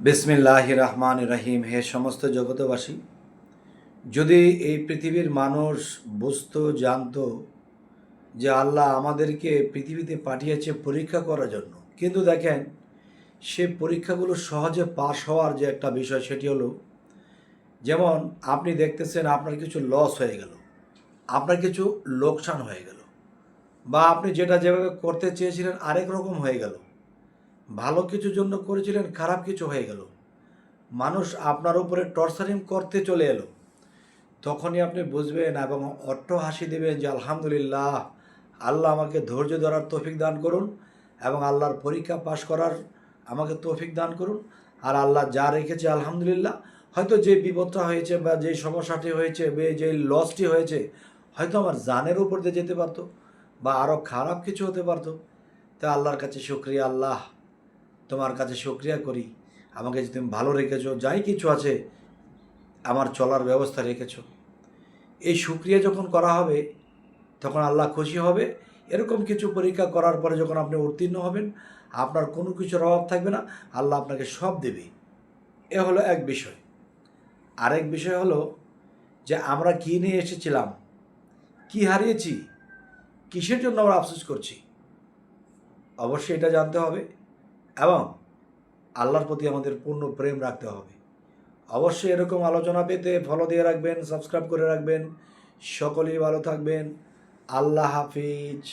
বিসমিল্লাহির রহমানির রহিম। হে সমস্ত জগতবাসী, যদি এই পৃথিবীর মানুষ বুঝতো, জানতো যে আল্লাহ আমাদেরকে পৃথিবীতে পাঠিয়েছে পরীক্ষা করার জন্য, কিন্তু দেখেন সে পরীক্ষাগুলো সহজে পাশ হওয়ার যে একটা বিষয়, সেটি হলো, যেমন আপনি দেখতেছেন আপনার কিছু লস হয়ে গেল, আপনার কিছু লোকসান হয়ে গেল, বা আপনি যেটা যেভাবে করতে চেয়েছিলেন আরেক রকম হয়ে গেল, ভালো কিছুর জন্য করেছিলেন খারাপ কিছু হয়ে গেল, মানুষ আপনার উপরে টর্চারিং করতে চলে এলো, তখনই আপনি বুঝবেন এবং অট্ট হাসি দেবেন যে আলহামদুলিল্লাহ, আল্লাহ আমাকে ধৈর্য ধরার তৌফিক দান করুন এবং আল্লাহর পরীক্ষা পাশ করার আমাকে তৌফিক দান করুন। আর আল্লাহ যা রেখেছে আলহামদুলিল্লাহ, হয়তো যে বিপদটা হয়েছে বা যে সমস্যাটি হয়েছে বা যে লসটি হয়েছে, হয়তো আমার জানের উপর দিয়ে যেতে পারতো বা আরও খারাপ কিছু হতে পারতো। তা আল্লাহর কাছে শুক্রিয়া, আল্লাহ তোমার কাছে শুক্রিয়া করি, আমাকে যে তুমি ভালো রেখেছো, যাই কিছু আছে আমার চলার ব্যবস্থা রেখেছো। এই শুক্রিয়া যখন করা হবে তখন আল্লাহ খুশি হবে। এরকম কিছু পরীক্ষা করার পরে যখন আপনি উত্তীর্ণ হবেন, আপনার কোনো কিছুর অভাব থাকবে না, আল্লাহ আপনাকে সব দেবে। এ হলো এক বিষয়। আরেক বিষয় হলো যে আমরা কী নিয়ে এসেছিলাম, কি হারিয়েছি, কিসের জন্য আমরা আফসোস করছি, অবশ্যই এটা জানতে হবে এবং আল্লাহর প্রতি আমাদের পূর্ণ প্রেম রাখতে হবে। অবশ্যই এরকম আলোচনা পেতে ফলো দিয়ে রাখবেন, সাবস্ক্রাইব করে রাখবেন। সকলেই ভালো থাকবেন। আল্লাহ হাফিজ।